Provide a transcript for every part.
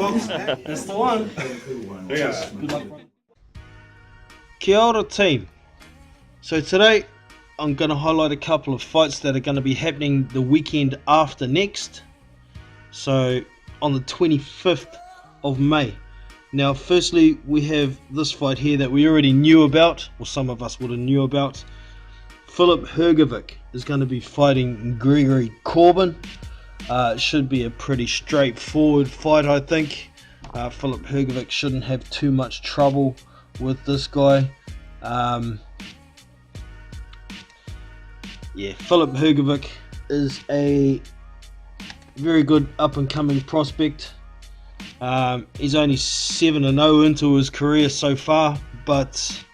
folks. That's the one. Yeah. Good luck. Kia ora team. So today I'm going to highlight a couple of fights that are going to be happening the weekend after next. So on the 25th of May. Now firstly we have this fight here that we already knew about, or some of us would have knew about. Filip Hrgovic is going to be fighting Gregory Corbin. It should be a pretty straightforward fight, I think. Filip Hrgovic shouldn't have too much trouble with this guy. Filip Hrgovic is a very good up-and-coming prospect. He's only 7-0 into his career so far, but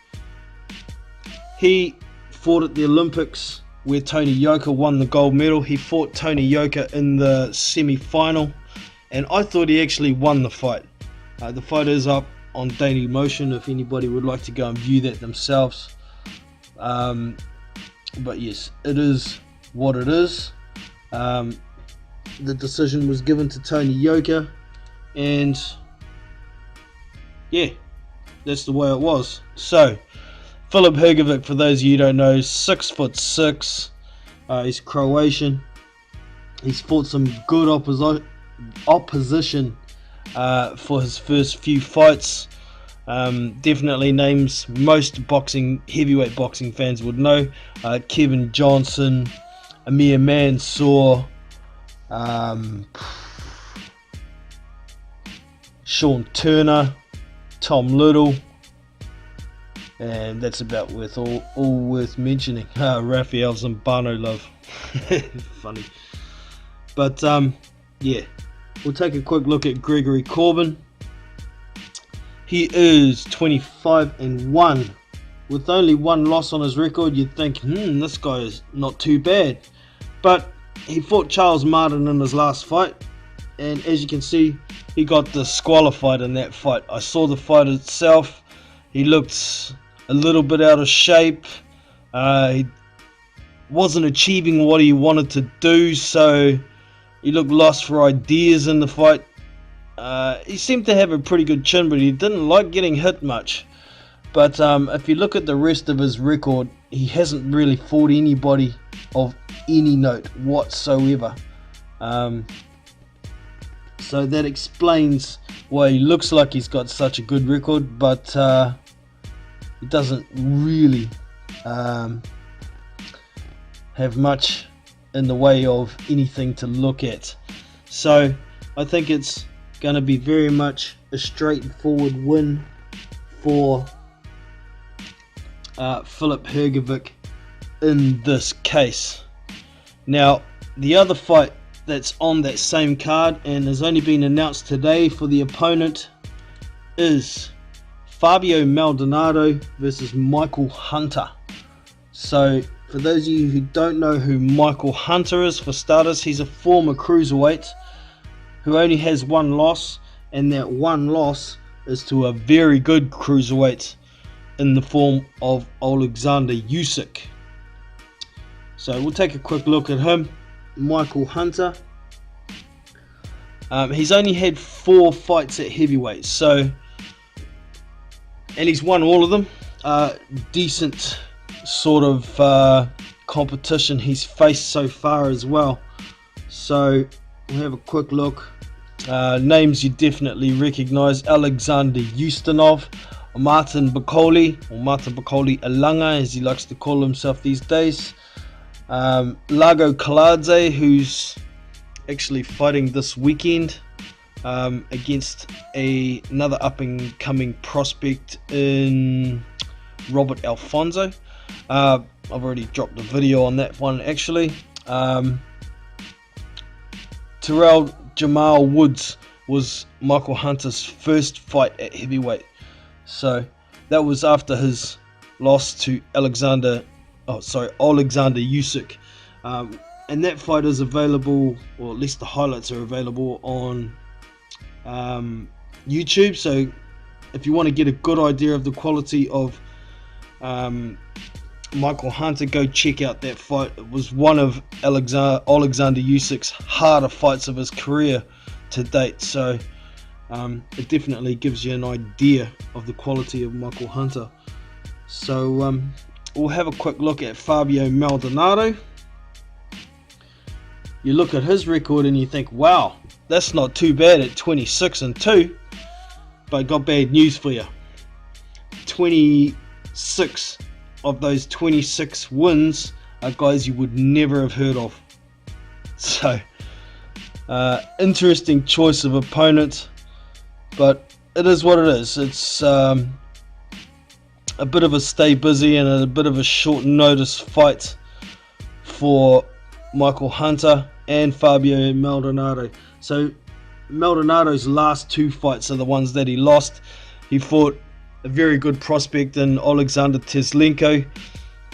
he fought at the Olympics where Tony Yoka won the gold medal. He fought Tony Yoka in the semi-final, and I thought he actually won the fight. The fight is up on Daily Motion if anybody would like to go and view that themselves. But yes, it is what it is. The decision was given to Tony Yoka, and yeah, that's the way it was. So Filip Hrgovic, for those of you who don't know, 6'6". He's Croatian. He's fought some good opposition for his first few fights. Definitely names most heavyweight boxing fans would know. Kevin Johnson, Amir Mansour, Sean Turner, Tom Little, and that's about all worth mentioning. Rafael Zambano, love. Funny. But yeah, we'll take a quick look at Gregory Corbin. He is 25-1 with only one loss on his record. You'd think, this guy is not too bad, but he fought Charles Martin in his last fight, and as you can see, he got disqualified in that fight. I saw the fight itself. He looked a little bit out of shape. He wasn't achieving what he wanted to do, so he looked lost for ideas in the fight. He seemed to have a pretty good chin, but he didn't like getting hit much. But if you look at the rest of his record, he hasn't really fought anybody of any note whatsoever. So that explains why he looks like he's got such a good record, but he doesn't really have much in the way of anything to look at. So I think it's going to be very much a straightforward win for Filip Hrgovic in this case. Now the other fight that's on that same card and has only been announced today for the opponent is Fabio Maldonado versus Michael Hunter. So for those of you who don't know who Michael Hunter is, for starters, he's a former cruiserweight who only has one loss, and that one loss is to a very good cruiserweight in the form of Alexander Usyk. So we'll take a quick look at him. Michael Hunter, he's only had 4 fights at heavyweight, and he's won all of them. Decent sort of competition he's faced so far as well. So we'll have a quick look. Names you definitely recognize: Alexander Ustinov, Martin Bakole, or Martin Bakole Alanga as he likes to call himself these days, Lago Kaladze, who's actually fighting this weekend against another up-and-coming prospect in Robert Alfonso. I've already dropped a video on that one actually. Terrell Jamal Woods was Michael Hunter's first fight at heavyweight, so that was after his loss to Alexander Usyk, and that fight is available, or at least the highlights are available on YouTube. So if you want to get a good idea of the quality of Michael Hunter, go check out that fight. It was one of Alexander Usyk's harder fights of his career to date. So it definitely gives you an idea of the quality of Michael Hunter. So we'll have a quick look at Fabio Maldonado. You look at his record and you think, wow, that's not too bad at 26-2, but I got bad news for you. 26 of those 26 wins are guys you would never have heard of. So interesting choice of opponent, but it is what it is. It's a bit of a stay busy and a bit of a short notice fight for Michael Hunter and Fabio Maldonado. So Maldonado's last 2 fights are the ones that he lost. He fought a very good prospect in Alexander Teslenko.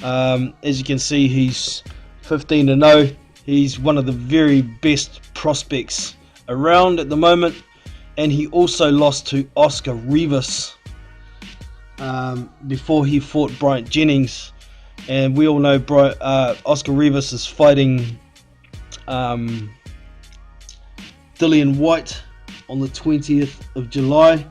As you can see, he's 15-0. He's one of the very best prospects around at the moment, and he also lost to Oscar Rivas before he fought Bryant Jennings. And we all know Oscar Rivas is fighting Dillian White on the 20th of July,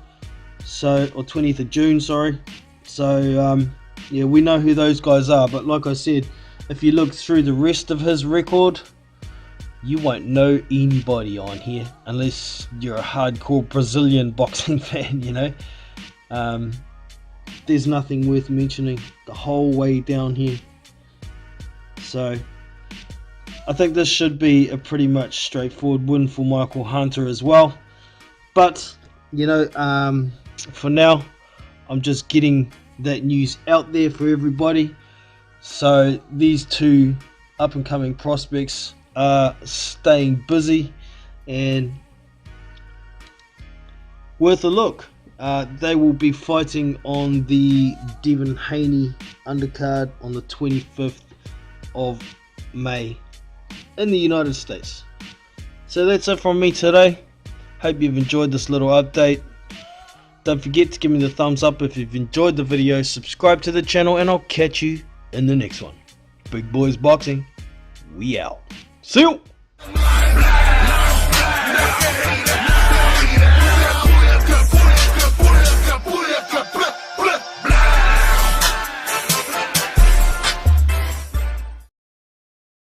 or 20th of June, sorry. So yeah, we know who those guys are, but like I said, if you look through the rest of his record, you won't know anybody on here unless you're a hardcore Brazilian boxing fan, you know. There's nothing worth mentioning the whole way down here. So I think this should be a pretty much straightforward win for Michael Hunter as well. But, you know, for now, I'm just getting that news out there for everybody. So these 2 up-and-coming prospects are staying busy and worth a look. They will be fighting on the Devin Haney undercard on the 25th of May in the United States. So that's it from me today. Hope you've enjoyed this little update. Don't forget to give me the thumbs up if you've enjoyed the video, subscribe to the channel, and I'll catch you in the next one. Big Boys Boxing, we out. See you!